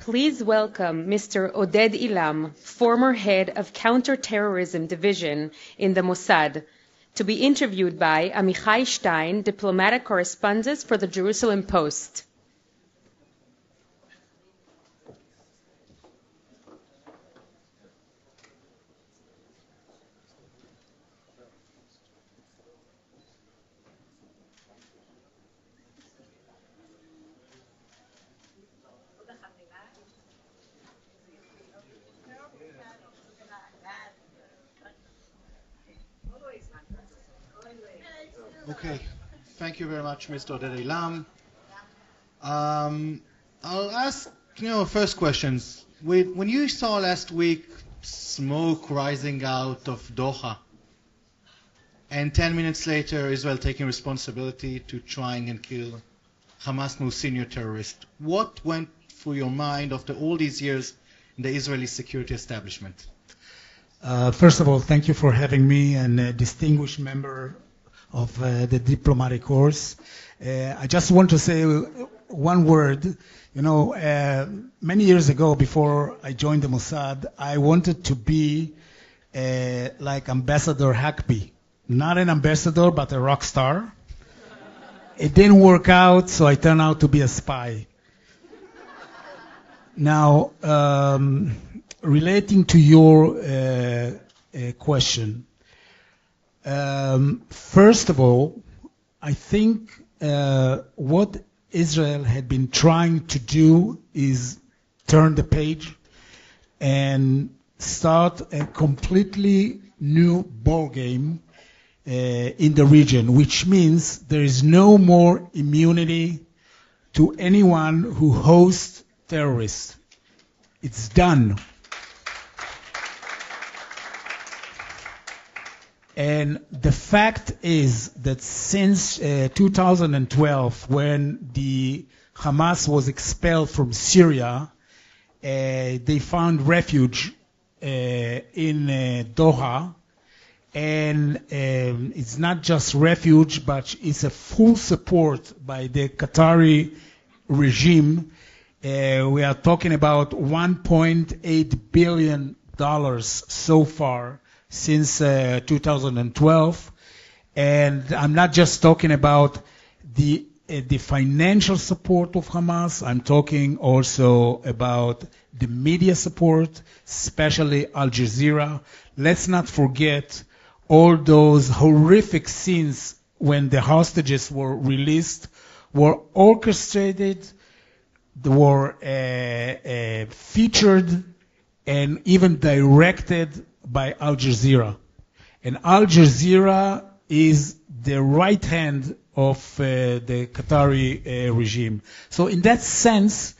Please welcome Mr. Oded Ailam, former head of counterterrorism division in the Mossad, to be interviewed by Amichai Stein, diplomatic correspondent for the Jerusalem Post. Okay, thank you very much, Mr. Oded Ailam. I'll ask, first questions. When you saw last week smoke rising out of Doha, and 10 minutes later Israel taking responsibility to trying and kill Hamas' most senior terrorist, what went through your mind after all these years in the Israeli security establishment? First of all, thank you for having me, and a distinguished member of the diplomatic corps. I just want to say one word. Many years ago, before I joined the Mossad, I wanted to be like Ambassador Hackby. Not an ambassador, but a rock star. It didn't work out, so I turned out to be a spy. Now, relating to your question, first of all, I think what Israel had been trying to do is turn the page and start a completely new ball game in the region, which means there is no more immunity to anyone who hosts terrorists. It's done. And the fact is that since 2012, when the Hamas was expelled from Syria, they found refuge in Doha. And it's not just refuge, but it's a full support by the Qatari regime. We are talking about $1.8 billion so far since 2012. And I'm not just talking about the financial support of Hamas. I'm talking also about the media support, especially Al Jazeera. Let's not forget all those horrific scenes when the hostages were released were orchestrated, they were featured and even directed by Al Jazeera. And Al Jazeera is the right hand of the Qatari regime. So in that sense,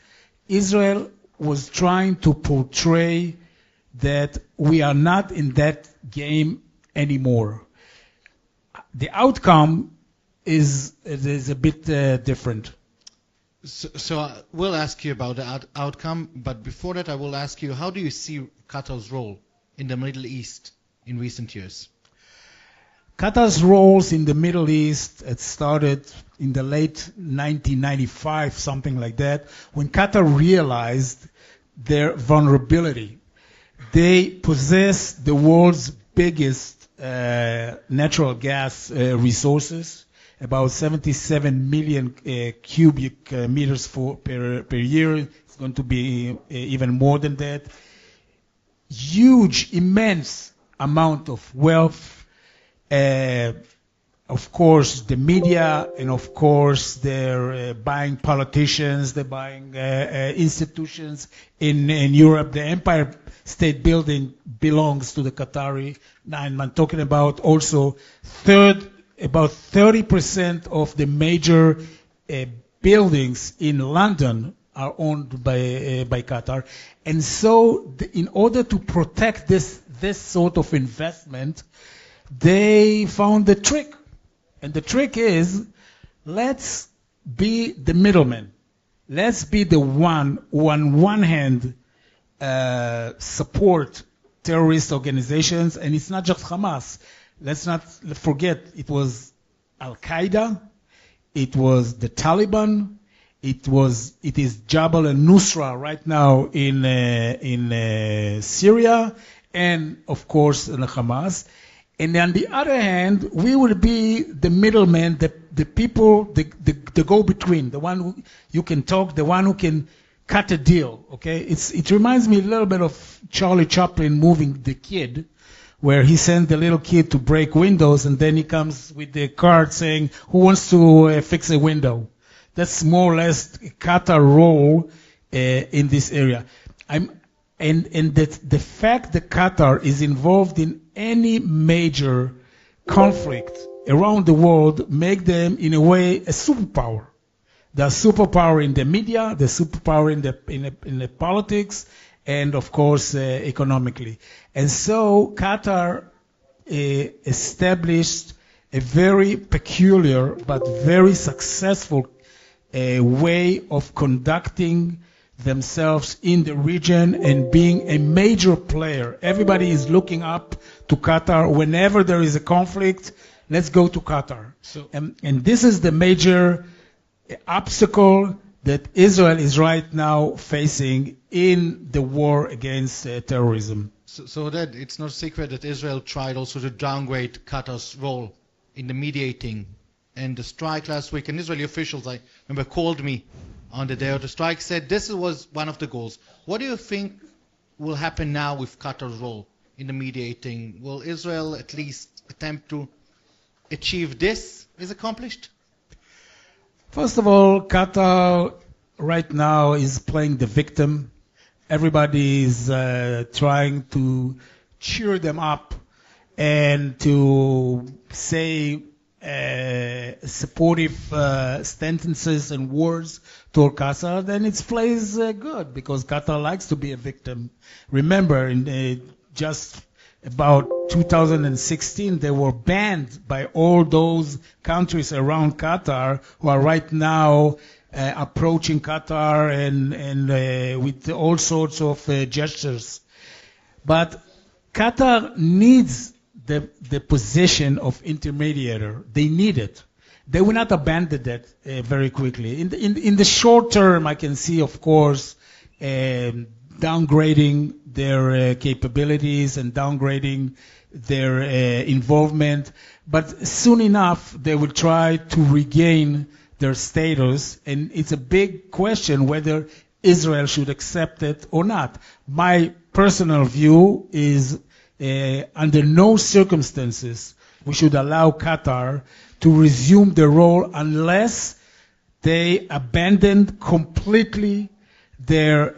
Israel was trying to portray that we are not in that game anymore. The outcome is a bit different. So we'll ask you about the outcome, but before that I will ask you, how do you see Qatar's role in the Middle East in recent years? Qatar's roles in the Middle East, it started in the late 1995, something like that, when Qatar realized their vulnerability. They possess the world's biggest natural gas resources, about 77 million cubic meters per year. It's going to be even more than that. Huge, immense amount of wealth. Of course, the media, and of course, they're buying politicians, they're buying institutions in Europe. The Empire State Building belongs to the Qatari. And I'm talking about also about 30% of the major buildings in London are owned by Qatar. And so in order to protect this sort of investment, they found the trick. And the trick is, let's be the middleman. Let's be the one who on one hand support terrorist organizations, and it's not just Hamas. Let's not forget, it was Al-Qaeda, it was the Taliban, It is Jabal al-Nusra right now in Syria, and of course in Hamas. And on the other hand, we will be the middleman, the people, the go-between, the one who you can talk, the one who can cut a deal. Okay, it reminds me a little bit of Charlie Chaplin moving The Kid, where he sent the little kid to break windows, and then he comes with the card saying, "Who wants to fix a window?" That's more or less Qatar role in this area. And the fact that Qatar is involved in any major conflict around the world make them, in a way, a superpower. They're superpower in the media, they're superpower in the politics, and of course economically. And so Qatar established a very peculiar but very successful way of conducting themselves in the region and being a major player. Everybody is looking up to Qatar. Whenever there is a conflict, let's go to Qatar. And this is the major obstacle that Israel is right now facing in the war against terrorism. So that it's no secret that Israel tried also to downgrade Qatar's role in the mediating. And the strike last week, and Israeli officials, I remember, called me on the day of the strike, said this was one of the goals. What do you think will happen now with Qatar's role in the mediating? Will Israel at least attempt to achieve this is accomplished? First of all, Qatar right now is playing the victim. Everybody is trying to cheer them up and to say supportive sentences and words toward Qatar, then it plays good because Qatar likes to be a victim. Remember, in just about 2016, they were banned by all those countries around Qatar who are right now approaching Qatar and with all sorts of gestures. But Qatar needs the position of intermediator. They need it. They will not abandon that very quickly. In the short term, I can see, of course, downgrading their capabilities and downgrading their involvement. But soon enough, they will try to regain their status. And it's a big question whether Israel should accept it or not. My personal view is under no circumstances we should allow Qatar to resume their role unless they abandon completely their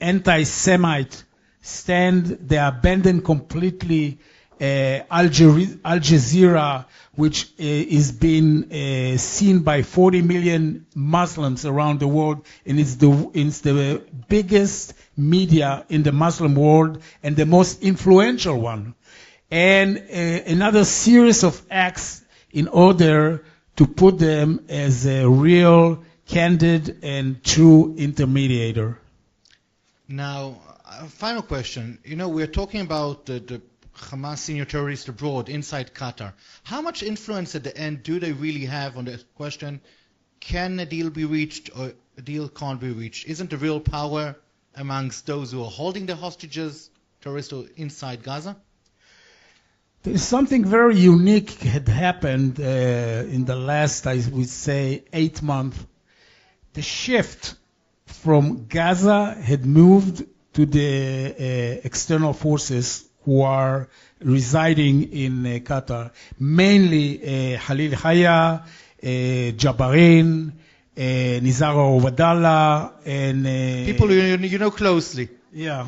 anti-Semite stand. They abandon completely Al Jazeera, which is being seen by 40 million Muslims around the world, and it's the biggest media in the Muslim world and the most influential one. And another series of acts in order to put them as a real, candid, and true intermediator. Now, final question. You know, we're talking about the Hamas senior terrorists abroad, inside Qatar. How much influence at the end do they really have on the question, can a deal be reached or a deal can't be reached? Isn't the real power amongst those who are holding the hostages, terrorists inside Gaza? There's something very unique had happened in the last, I would say, 8 months. The shift from Gaza had moved to the external forces who are residing in Qatar, mainly Khalil Haya, Jabarin, Nizar Obadallah, and people you know closely. Yeah.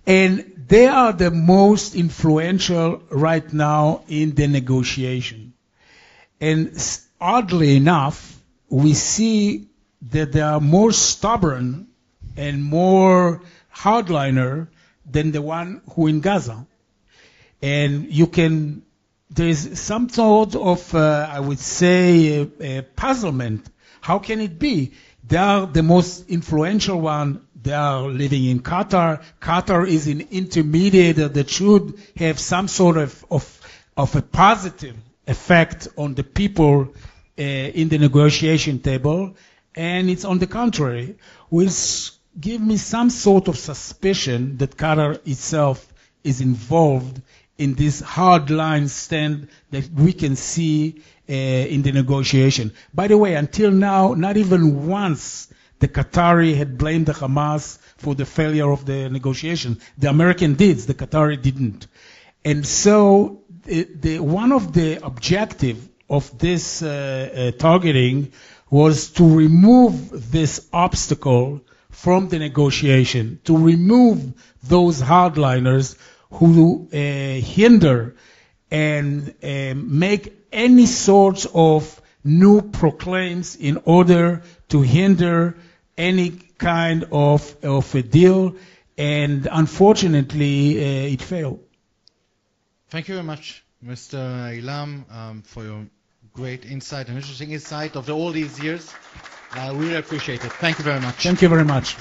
And they are the most influential right now in the negotiation. And oddly enough, we see that they are more stubborn and more hardliner than the one who in Gaza. And there's some sort of, I would say, puzzlement. How can it be? They are the most influential one. They are living in Qatar. Qatar is an intermediator that should have some sort of a positive effect on the people in the negotiation table, and it's on the contrary, which give me some sort of suspicion that Qatar itself is involved in this hardline stand that we can see in the negotiation. By the way, until now, not even once the Qatari had blamed the Hamas for the failure of the negotiation. The American did, the Qatari didn't. And so one of the objectives of this targeting was to remove this obstacle from the negotiation, to remove those hardliners who hinder and make any sort of new proclaims in order to hinder any kind of a deal, and unfortunately it failed. Thank you very much, Mr. Ailam, for your great insight and interesting insight of all these years. We really appreciate it. Thank you very much. Thank you very much.